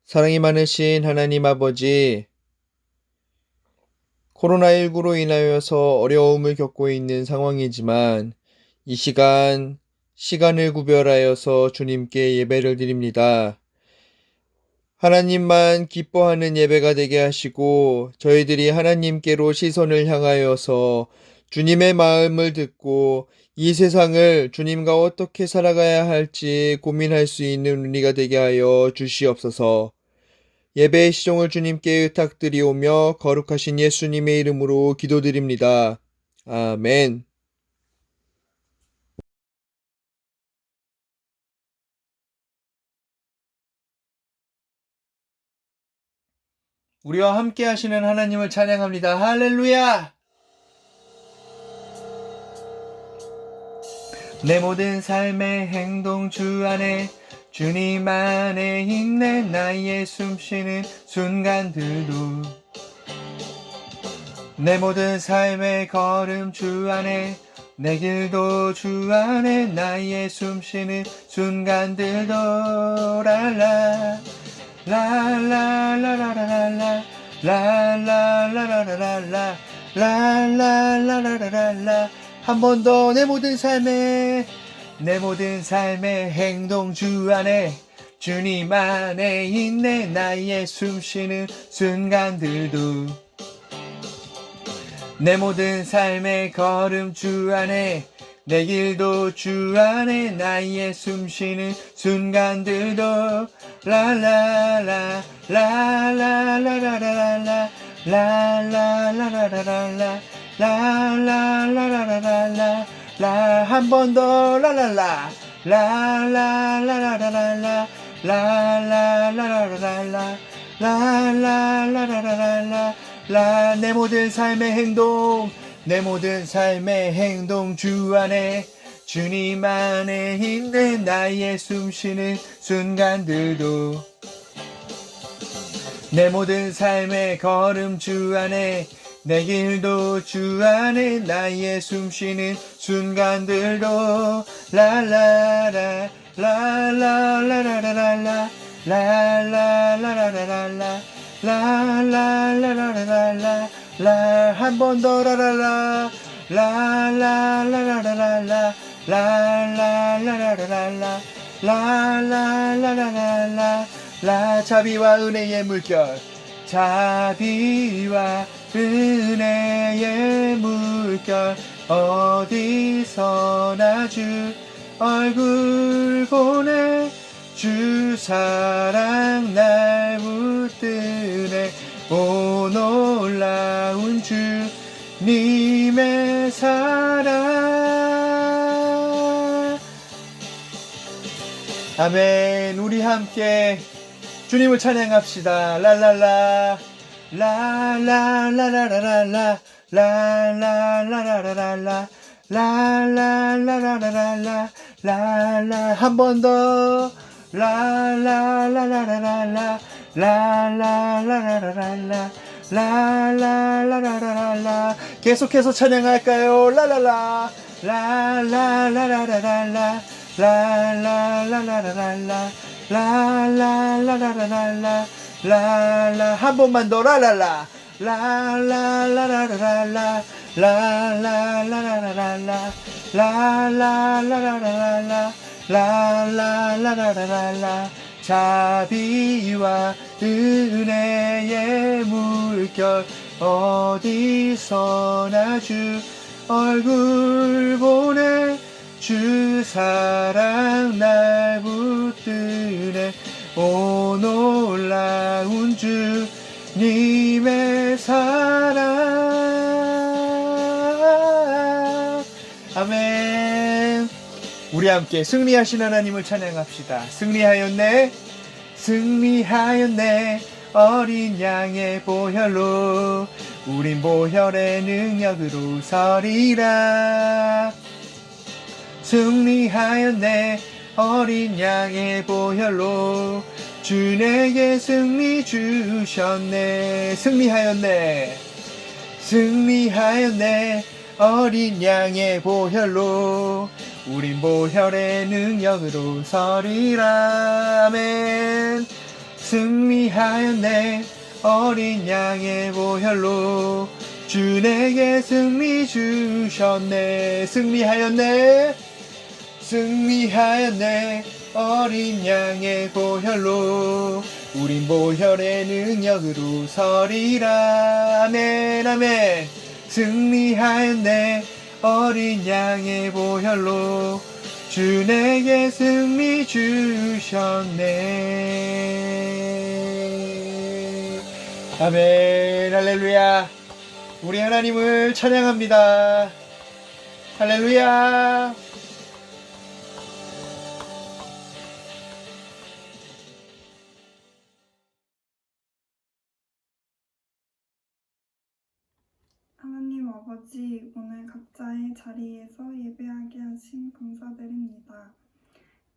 사랑이 많으신 하나님 아버지, 코로나19로 인하여서 어려움을 겪고 있는 상황이지만 이 시간을 구별하여서 주님께 예배를 드립니다. 하나님만 기뻐하는 예배가 되게 하시고 저희들이 하나님께로 시선을 향하여서 주님의 마음을 듣고 이 세상을 주님과 어떻게 살아가야 할지 고민할 수 있는 우리가 되게 하여 주시옵소서. 예배의 시종을 주님께 의탁드리오며 거룩하신 예수님의 이름으로 기도드립니다. 아멘. 우리와 함께 하시는 하나님을 찬양합니다. 할렐루야! 내 모든 삶의 행동 주 안에 주님 안에 있네. 나의 숨쉬는 순간들도 내 모든 삶의 걸음 주 안에 내 길도 주 안에 나의 숨쉬는 순간들도 랄라 라라라라라라 라라라라라라 라라라라라라 한 번 더 내 모든 삶의 행동 주 안에 주님 안에 있네. 나의 숨쉬는 순간들도 내 모든 삶의 걸음 주 안에 내 길도 주 안에 나의 숨쉬는 순간들도 라라라 라라라라라라 라라라라라라 라라라라라라 라 한 번 더 라라라 라라라라라라 라라라라라라 라라라라라라 내 모든 삶의 행동 주 안에 주님 안에 있네. 나의 숨쉬는 순간들도 내 모든 삶의 걸음 주 안에 내 길도 주 안에 나의 숨쉬는 순간들도 라라라 라라라라라라 라라라라라라 라라라라라라 라 한 번 더 라라라 라라라라라라 라라라라라라 라라라라라라 라 자비와 은혜의 물결 자비와 은혜의 물결 어디서나 주 얼굴 보내 주 사랑 날 붙드네. 오 놀라운 주님의 사랑. 아멘. 우리 함께 주님을 찬양합시다. 랄랄라 라라라라라라 라라라라라라 라라라라라라 라라 한 번 더 라라라라라라 라라라라라라 라라라라라라 계속해서 찬양할까요? 라라라 라라라라라라 라라라라라라 라라라라라라 라라 한 번만 더 라라라 라라라라라라 라라라라라라 라라라라라라 라라라라라라 자비와 은혜의 물결 어디서나 주 얼굴 보내 주 사랑 날 붙드네. 오 놀라운 주님의 사랑. 아멘. 우리 함께 승리하신 하나님을 찬양합시다. 승리하였네 어린 양의 보혈로 우린 보혈의 능력으로 서리라. 승리하였네 어린 양의 보혈로 주 내게 승리 주셨네. 승리하였네 어린 양의 보혈로 우린 보혈의 능력으로 서리라. 아멘. 승리하였네. 어린 양의 보혈로 주 내게 승리 주셨네. 승리하였네. 승리하였네. 어린 양의 보혈로 우린 보혈의 능력으로 서리라. 아멘 아멘. 승리하였네. 어린 양의 보혈로 주 내게 승리 주셨네. 아멘. 할렐루야. 우리 하나님을 찬양합니다. 할렐루야. 하나님 아버지, 오늘 각자의 자리에서 예배하게 하심 감사드립니다.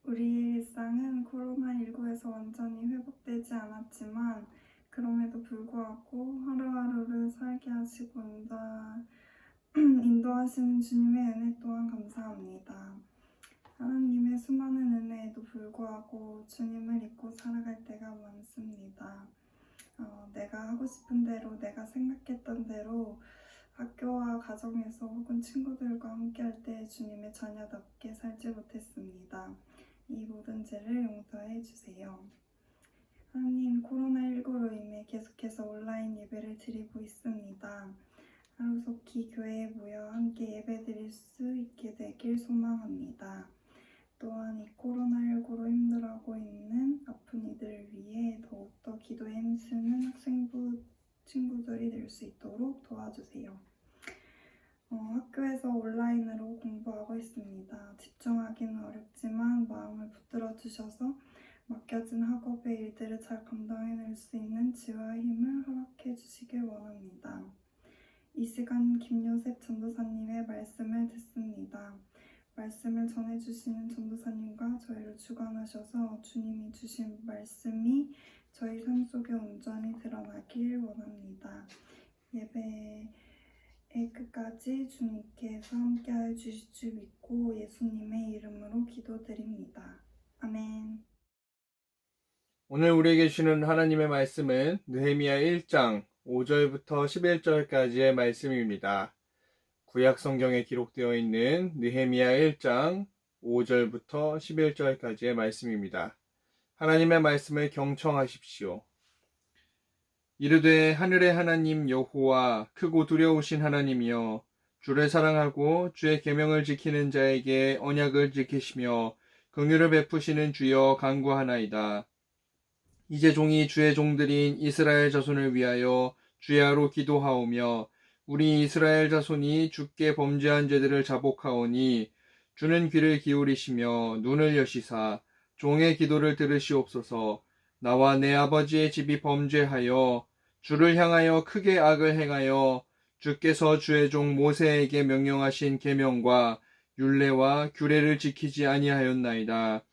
우리의 일상은 코로나19에서 완전히 회복되지 않았지만 그럼에도 불구하고 하루하루를 살게 하시고 인도하시는 주님의 은혜 또한 감사합니다. 하나님의 수많은 은혜에도 불구하고 주님을 잊고 살아갈 때가 많습니다. 내가 하고 싶은 대로, 내가 생각했던 대로 학교와 가정에서 혹은 친구들과 함께 할 때 주님의 자녀답게 살지 못했습니다. 이 모든 죄를 용서해 주세요. 하나님, 코로나19로 인해 계속해서 온라인 예배를 드리고 있습니다. 하루속히 교회에 모여 함께 예배 드릴 수 있게 되길 소망합니다. 또한 이 코로나19로 힘들어하고 있는 아픈 이들을 위해 더욱더 기도에 힘쓰는 학생부 친구들이 될 수 있도록 도와주세요. 학교에서 온라인으로 공부하고 있습니다. 집중하기는 어렵지만 마음을 붙들어 주셔서 맡겨진 학업의 일들을 잘 감당해낼 수 있는 지혜와 힘을 허락해 주시길 원합니다. 이 시간 김요셉 전도사님의 말씀을 듣습니다. 말씀을 전해주시는 전도사님과 저희를 주관하셔서 주님이 주신 말씀이 저희 삶 속에 온전히 드러나길 원합니다. 예배의 끝까지 주님께서 함께하여 주실 줄 믿고 예수님의 이름으로 기도드립니다. 아멘. 오늘 우리에게 주시는 하나님의 말씀은 느헤미야 1장 5절부터 11절까지의 말씀입니다. 구약 성경에 기록되어 있는 느헤미야 1장 5절부터 11절까지의 말씀입니다. 하나님의 말씀을 경청하십시오. 이르되 하늘의 하나님 여호와 크고 두려우신 하나님이여 주를 사랑하고 주의 계명을 지키는 자에게 언약을 지키시며 긍휼을 베푸시는 주여 간구하나이다. 이제 종이 주의 종들인 이스라엘 자손을 위하여 주야로 기도하오며 우리 이스라엘 자손이 주께 범죄한 죄들을 자복하오니 주는 귀를 기울이시며 눈을 여시사 종의 기도를 들으시옵소서. 나와 내 아버지의 집이 범죄하여 주를 향하여 크게 악을 행하여 주께서 주의 종 모세에게 명령하신 계명과 율례와 규례를 지키지 아니하였나이다.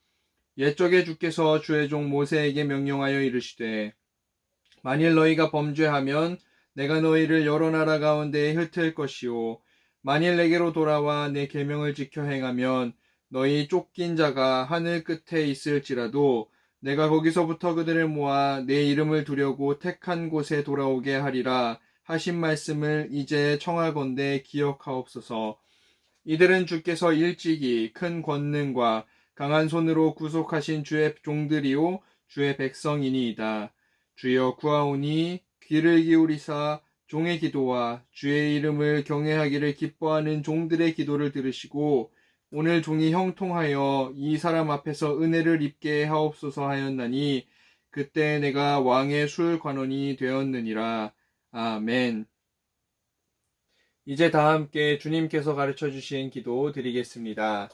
옛적에 주께서 주의 종 모세에게 명령하여 이르시되 만일 너희가 범죄하면 내가 너희를 여러 나라 가운데에 흩을 것이요 만일 내게로 돌아와 내 계명을 지켜 행하면 너희 쫓긴 자가 하늘 끝에 있을지라도 내가 거기서부터 그들을 모아 내 이름을 두려고 택한 곳에 돌아오게 하리라 하신 말씀을 이제 청하건대 기억하옵소서. 이들은 주께서 일찍이 큰 권능과 강한 손으로 구속하신 주의 종들이요 주의 백성이니이다. 주여 구하오니 귀를 기울이사 종의 기도와 주의 이름을 경외하기를 기뻐하는 종들의 기도를 들으시고 오늘 종이 형통하여 이 사람 앞에서 은혜를 입게 하옵소서 하였나니 그때 내가 왕의 술 관원이 되었느니라. 아멘. 이제 다 함께 주님께서 가르쳐 주신 기도 드리겠습니다.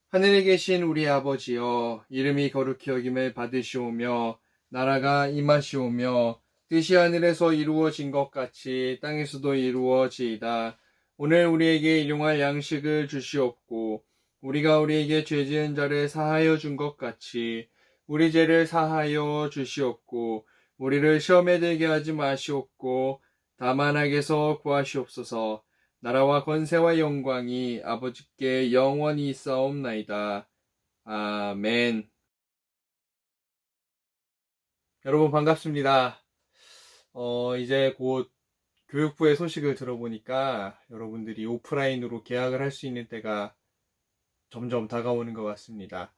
하늘에 계신 우리 아버지여, 이름이 거룩히 여김을 받으시오며 나라가 임하시오며 뜻이 하늘에서 이루어진 것 같이 땅에서도 이루어지이다. 오늘 우리에게 일용할 양식을 주시옵고 우리가 우리에게 죄 지은 자를 사하여 준 것 같이 우리 죄를 사하여 주시옵고 우리를 시험에 들게 하지 마시옵고 다만 악에서 구하시옵소서. 나라와 권세와 영광이 아버지께 영원히 있사옵나이다. 아멘. 여러분 반갑습니다. 이제 곧 교육부의 소식을 들어보니까 여러분들이 오프라인으로 개학을 할 수 있는 때가 점점 다가오는 것 같습니다.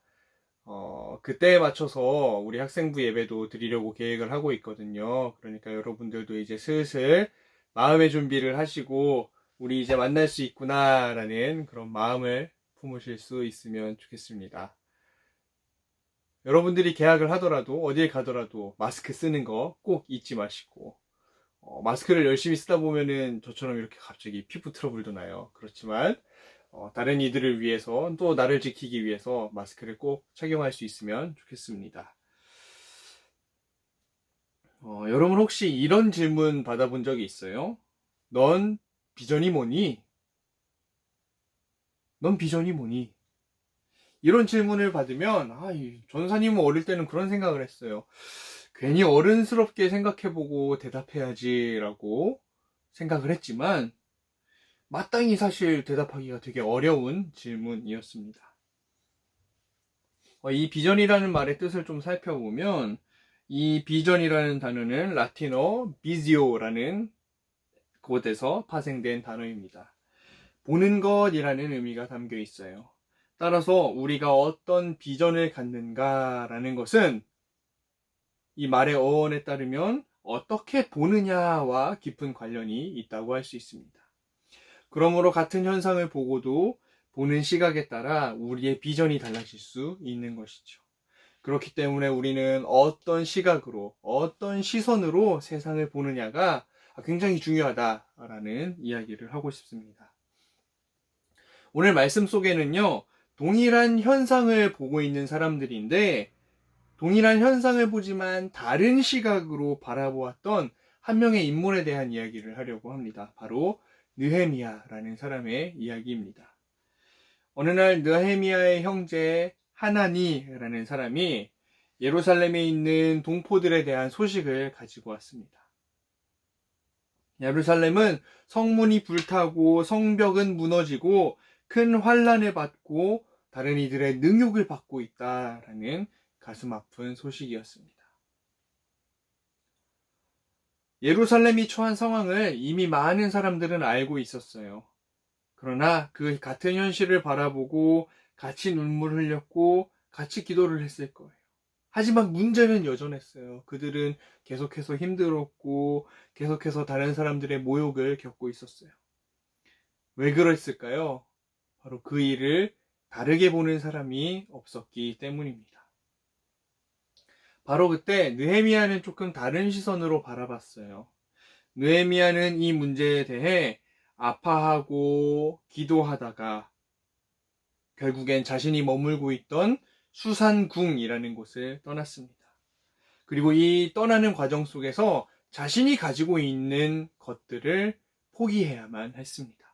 그때에 맞춰서 우리 학생부 예배도 드리려고 계획을 하고 있거든요. 그러니까 여러분들도 이제 슬슬 마음의 준비를 하시고 우리 이제 만날 수 있구나라는 그런 마음을 품으실 수 있으면 좋겠습니다. 여러분들이 계약을 하더라도 어딜 가더라도 마스크 쓰는 거 꼭 잊지 마시고 마스크를 열심히 쓰다 보면은 저처럼 이렇게 갑자기 피부 트러블도 나요. 그렇지만 다른 이들을 위해서 또 나를 지키기 위해서 마스크를 꼭 착용할 수 있으면 좋겠습니다. 여러분 혹시 이런 질문 받아본 적이 있어요? 넌 비전이 뭐니? 넌 비전이 뭐니? 이런 질문을 받으면 이 전사님은 어릴 때는 그런 생각을 했어요. 괜히 어른스럽게 생각해보고 대답해야지라고 생각을 했지만 마땅히 사실 대답하기가 되게 어려운 질문이었습니다. 이 비전이라는 말의 뜻을 좀 살펴보면 이 비전이라는 단어는 라틴어 비지오라는 곳에서 파생된 단어입니다. 보는 것이라는 의미가 담겨 있어요. 따라서 우리가 어떤 비전을 갖는가라는 것은 이 말의 어원에 따르면 어떻게 보느냐와 깊은 관련이 있다고 할 수 있습니다. 그러므로 같은 현상을 보고도 보는 시각에 따라 우리의 비전이 달라질 수 있는 것이죠. 그렇기 때문에 우리는 어떤 시각으로, 어떤 시선으로 세상을 보느냐가 굉장히 중요하다라는 이야기를 하고 싶습니다. 오늘 말씀 속에는요, 동일한 현상을 보고 있는 사람들인데, 동일한 현상을 보지만 다른 시각으로 바라보았던 한 명의 인물에 대한 이야기를 하려고 합니다. 바로 느헤미야라는 사람의 이야기입니다. 어느 날 느헤미야의 형제 하나니라는 사람이 예루살렘에 있는 동포들에 대한 소식을 가지고 왔습니다. 예루살렘은 성문이 불타고 성벽은 무너지고 큰 환난을 받고 다른 이들의 능욕을 받고 있다라는 가슴 아픈 소식이었습니다. 예루살렘이 처한 상황을 이미 많은 사람들은 알고 있었어요. 그러나 그 같은 현실을 바라보고 같이 눈물을 흘렸고 같이 기도를 했을 거예요. 하지만 문제는 여전했어요. 그들은 계속해서 힘들었고 계속해서 다른 사람들의 모욕을 겪고 있었어요. 왜 그랬을까요? 바로 그 일을 다르게 보는 사람이 없었기 때문입니다. 바로 그때 느헤미야는 조금 다른 시선으로 바라봤어요. 느헤미야는 이 문제에 대해 아파하고 기도하다가 결국엔 자신이 머물고 있던 수산궁이라는 곳을 떠났습니다. 그리고 이 떠나는 과정 속에서 자신이 가지고 있는 것들을 포기해야만 했습니다.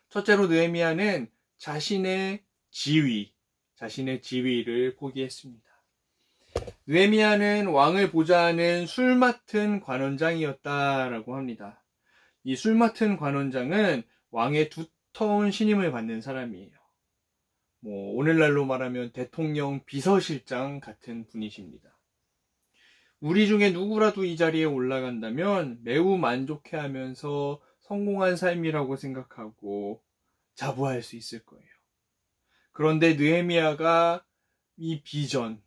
첫째로 느헤미야는 자신의 지위를 포기했습니다. 느헤미야는 왕을 보좌하는 술 맡은 관원장이었다라고 합니다. 이 술 맡은 관원장은 왕의 두터운 신임을 받는 사람이에요. 오늘날로 말하면 대통령 비서실장 같은 분이십니다. 우리 중에 누구라도 이 자리에 올라간다면 매우 만족해하면서 성공한 삶이라고 생각하고 자부할 수 있을 거예요. 그런데 느헤미야가 이 비전,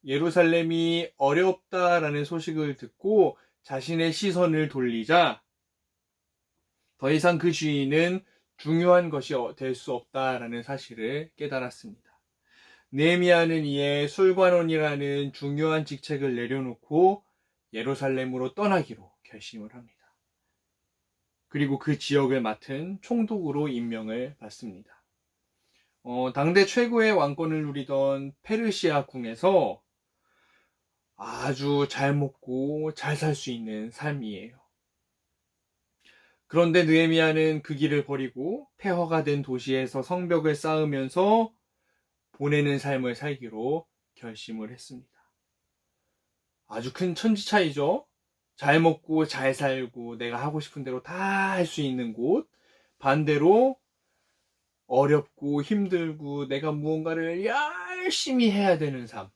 예루살렘이 어렵다라는 소식을 듣고 자신의 시선을 돌리자 더 이상 그 주인은 중요한 것이 될 수 없다라는 사실을 깨달았습니다. 느헤미야는 이에 술관원이라는 중요한 직책을 내려놓고 예루살렘으로 떠나기로 결심을 합니다. 그리고 그 지역을 맡은 총독으로 임명을 받습니다. 당대 최고의 왕권을 누리던 페르시아 궁에서 아주 잘 먹고 잘 살 수 있는 삶이에요. 그런데 느헤미야는 그 길을 버리고 폐허가 된 도시에서 성벽을 쌓으면서 보내는 삶을 살기로 결심을 했습니다. 아주 큰 천지 차이죠. 잘 먹고 잘 살고 내가 하고 싶은 대로 다 할 수 있는 곳, 반대로 어렵고 힘들고 내가 무언가를 열심히 해야 되는 삶.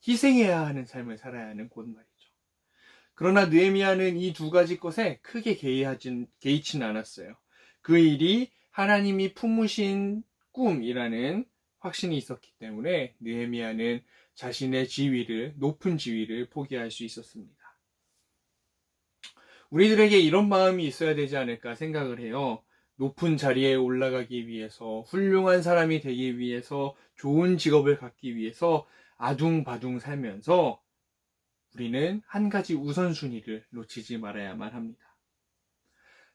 희생해야 하는 삶을 살아야 하는 곳 말이죠. 그러나 느헤미야는 이 두 가지 것에 크게 개의치는 않았어요. 그 일이 하나님이 품으신 꿈이라는 확신이 있었기 때문에 느헤미야는 자신의 높은 지위를 포기할 수 있었습니다. 우리들에게 이런 마음이 있어야 되지 않을까 생각을 해요. 높은 자리에 올라가기 위해서, 훌륭한 사람이 되기 위해서, 좋은 직업을 갖기 위해서 아둥바둥 살면서 우리는 한 가지 우선순위를 놓치지 말아야만 합니다.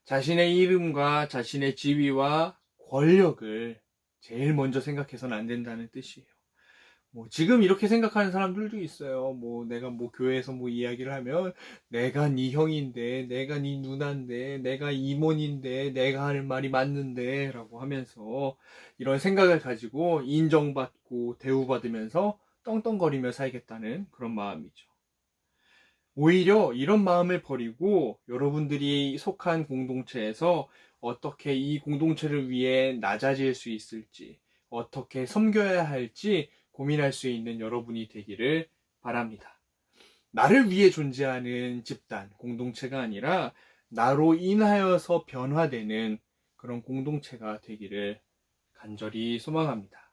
자신의 이름과 자신의 지위와 권력을 제일 먼저 생각해서는 안 된다는 뜻이에요. 지금 이렇게 생각하는 사람들도 있어요. 내가 교회에서 이야기를 하면 내가 네 형인데, 내가 네 누나인데, 내가 이모인데, 내가 하는 말이 맞는데 라고 하면서 이런 생각을 가지고 인정받고 대우받으면서 떵떵거리며 살겠다는 그런 마음이죠. 오히려 이런 마음을 버리고 여러분들이 속한 공동체에서 어떻게 이 공동체를 위해 낮아질 수 있을지, 어떻게 섬겨야 할지 고민할 수 있는 여러분이 되기를 바랍니다. 나를 위해 존재하는 집단, 공동체가 아니라 나로 인하여서 변화되는 그런 공동체가 되기를 간절히 소망합니다.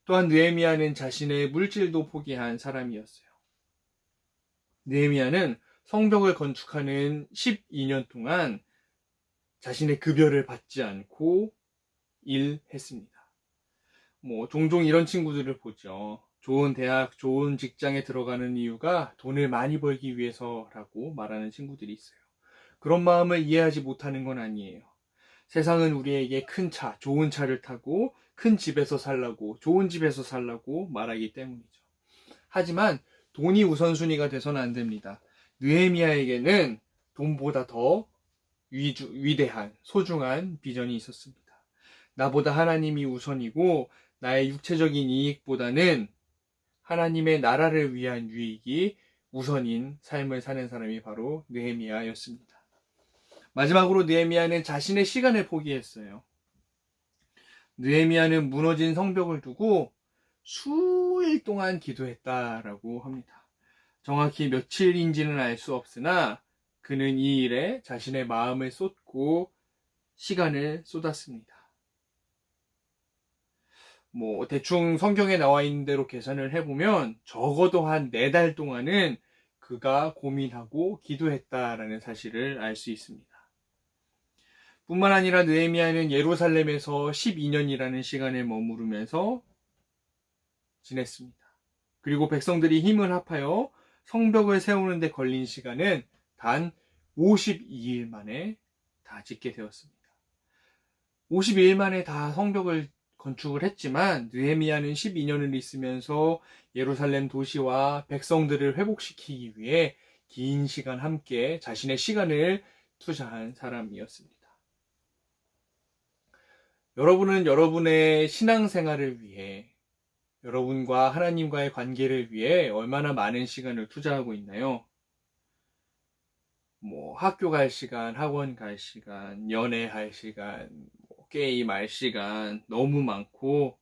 또한 느헤미야는 자신의 물질도 포기한 사람이었어요. 느헤미야는 성벽을 건축하는 12년 동안 자신의 급여를 받지 않고 일했습니다. 종종 이런 친구들을 보죠. 좋은 대학, 좋은 직장에 들어가는 이유가 돈을 많이 벌기 위해서라고 말하는 친구들이 있어요. 그런 마음을 이해하지 못하는 건 아니에요. 세상은 우리에게 큰 차, 좋은 차를 타고 큰 집에서 살라고, 좋은 집에서 살라고 말하기 때문이죠. 하지만 돈이 우선순위가 돼서는 안 됩니다. 느헤미야에게는 돈보다 더 위대한, 소중한 비전이 있었습니다. 나보다 하나님이 우선이고 나의 육체적인 이익보다는 하나님의 나라를 위한 유익이 우선인 삶을 사는 사람이 바로 느헤미야였습니다. 마지막으로 느헤미야는 자신의 시간을 포기했어요. 느헤미야는 무너진 성벽을 두고 수일 동안 기도했다라고 합니다. 정확히 며칠인지는 알 수 없으나 그는 이 일에 자신의 마음을 쏟고 시간을 쏟았습니다. 대충 성경에 나와 있는 대로 계산을 해보면 적어도 한 4달 동안은 그가 고민하고 기도했다라는 사실을 알 수 있습니다. 뿐만 아니라 느헤미야는 예루살렘에서 12년이라는 시간을 머무르면서 지냈습니다. 그리고 백성들이 힘을 합하여 성벽을 세우는 데 걸린 시간은 단 52일 만에 다 짓게 되었습니다. 52일 만에 다 성벽을 건축을 했지만 느헤미야는 12년을 있으면서 예루살렘 도시와 백성들을 회복시키기 위해 긴 시간 함께 자신의 시간을 투자한 사람이었습니다. 여러분은 여러분의 신앙생활을 위해, 여러분과 하나님과의 관계를 위해 얼마나 많은 시간을 투자하고 있나요? 학교 갈 시간, 학원 갈 시간, 연애할 시간, 게임할 시간 너무 많고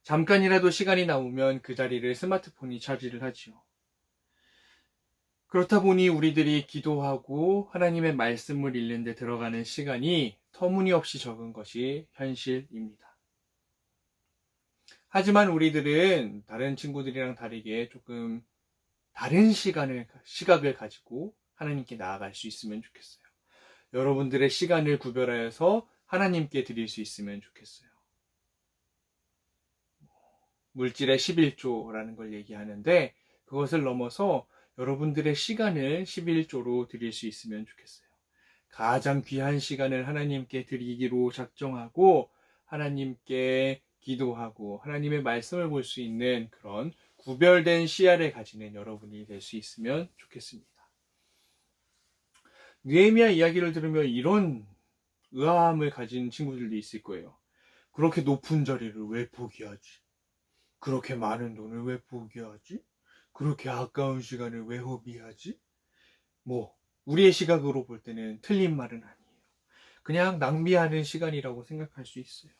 잠깐이라도 시간이 나오면 그 자리를 스마트폰이 차지를 하지요. 그렇다 보니 우리들이 기도하고 하나님의 말씀을 읽는 데 들어가는 시간이 터무니없이 적은 것이 현실입니다. 하지만 우리들은 다른 친구들이랑 다르게 조금 다른 시각을 가지고 하나님께 나아갈 수 있으면 좋겠어요. 여러분들의 시간을 구별하여서 하나님께 드릴 수 있으면 좋겠어요. 물질의 11조라는 걸 얘기하는데 그것을 넘어서 여러분들의 시간을 11조로 드릴 수 있으면 좋겠어요. 가장 귀한 시간을 하나님께 드리기로 작정하고 하나님께 기도하고 하나님의 말씀을 볼 수 있는 그런 구별된 시야를 가지는 여러분이 될 수 있으면 좋겠습니다. 느헤미야 이야기를 들으면 이런 의아함을 가진 친구들도 있을 거예요. 그렇게 높은 자리를 왜 포기하지? 그렇게 많은 돈을 왜 포기하지? 그렇게 아까운 시간을 왜 허비하지? 우리의 시각으로 볼 때는 틀린 말은 아니에요. 그냥 낭비하는 시간이라고 생각할 수 있어요.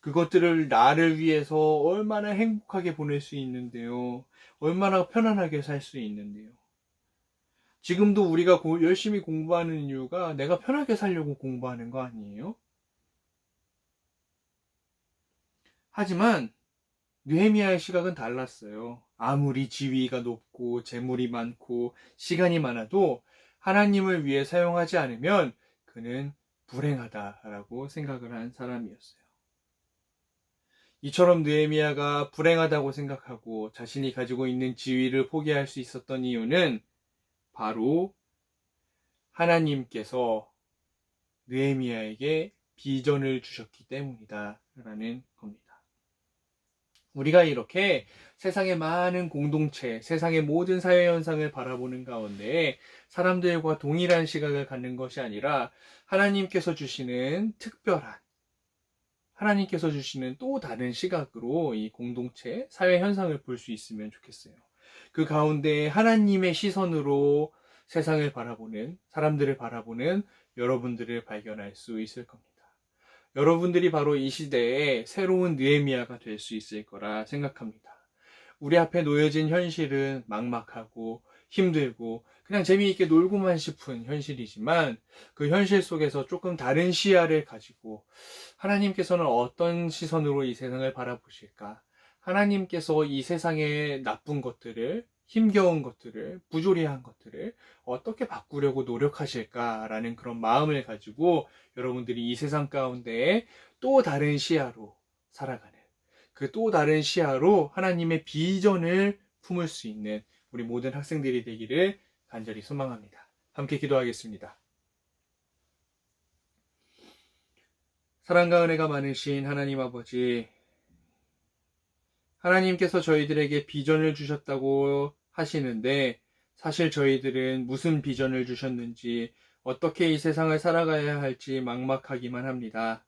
그것들을 나를 위해서 얼마나 행복하게 보낼 수 있는데요. 얼마나 편안하게 살 수 있는데요. 지금도 우리가 열심히 공부하는 이유가 내가 편하게 살려고 공부하는 거 아니에요? 하지만 느헤미야의 시각은 달랐어요. 아무리 지위가 높고 재물이 많고 시간이 많아도 하나님을 위해 사용하지 않으면 그는 불행하다라고 생각을 한 사람이었어요. 이처럼 느헤미야가 불행하다고 생각하고 자신이 가지고 있는 지위를 포기할 수 있었던 이유는 바로 하나님께서 느헤미야에게 비전을 주셨기 때문이다라는 겁니다. 우리가 이렇게 세상의 많은 공동체, 세상의 모든 사회 현상을 바라보는 가운데 사람들과 동일한 시각을 갖는 것이 아니라 하나님께서 주시는 특별한, 하나님께서 주시는 또 다른 시각으로 이 공동체, 사회 현상을 볼 수 있으면 좋겠어요. 그 가운데 하나님의 시선으로 세상을 바라보는, 사람들을 바라보는 여러분들을 발견할 수 있을 겁니다. 여러분들이 바로 이 시대에 새로운 느헤미야가 될 수 있을 거라 생각합니다. 우리 앞에 놓여진 현실은 막막하고 힘들고 그냥 재미있게 놀고만 싶은 현실이지만 그 현실 속에서 조금 다른 시야를 가지고 하나님께서는 어떤 시선으로 이 세상을 바라보실까? 하나님께서 이 세상의 나쁜 것들을, 힘겨운 것들을, 부조리한 것들을 어떻게 바꾸려고 노력하실까라는 그런 마음을 가지고 여러분들이 이 세상 가운데 또 다른 시야로 살아가는, 그 또 다른 시야로 하나님의 비전을 품을 수 있는 우리 모든 학생들이 되기를 간절히 소망합니다. 함께 기도하겠습니다. 사랑과 은혜가 많으신 하나님 아버지, 하나님께서 저희들에게 비전을 주셨다고 하시는데 사실 저희들은 무슨 비전을 주셨는지, 어떻게 이 세상을 살아가야 할지 막막하기만 합니다.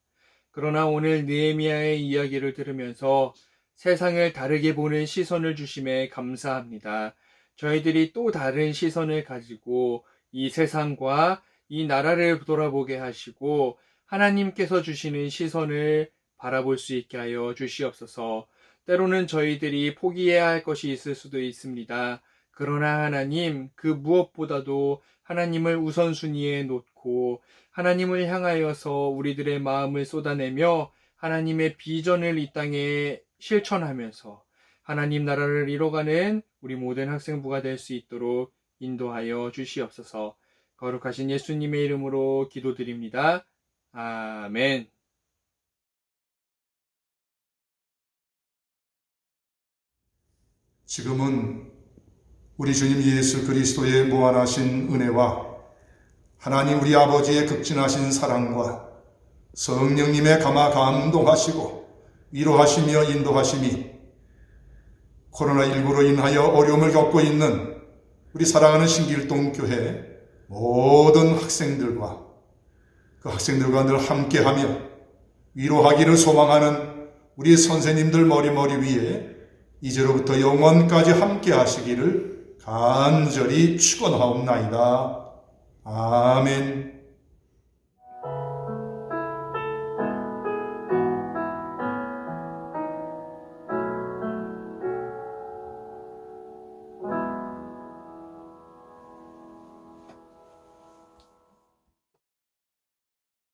그러나 오늘 느헤미야의 이야기를 들으면서 세상을 다르게 보는 시선을 주심에 감사합니다. 저희들이 또 다른 시선을 가지고 이 세상과 이 나라를 돌아보게 하시고 하나님께서 주시는 시선을 바라볼 수 있게 하여 주시옵소서. 때로는 저희들이 포기해야 할 것이 있을 수도 있습니다. 그러나 하나님, 그 무엇보다도 하나님을 우선순위에 놓고 하나님을 향하여서 우리들의 마음을 쏟아내며 하나님의 비전을 이 땅에 실천하면서 하나님 나라를 이뤄가는 우리 모든 학생부가 될 수 있도록 인도하여 주시옵소서. 거룩하신 예수님의 이름으로 기도드립니다. 아멘. 지금은 우리 주님 예수 그리스도의 무한하신 은혜와 하나님 우리 아버지의 극진하신 사랑과 성령님의 감화 감동하시고 위로하시며 인도하심이 코로나19로 인하여 어려움을 겪고 있는 우리 사랑하는 신길동 교회 모든 학생들과 그 학생들과 늘 함께하며 위로하기를 소망하는 우리 선생님들 머리 위에 이제로부터 영원까지 함께 하시기를 간절히 축원하옵나이다. 아멘.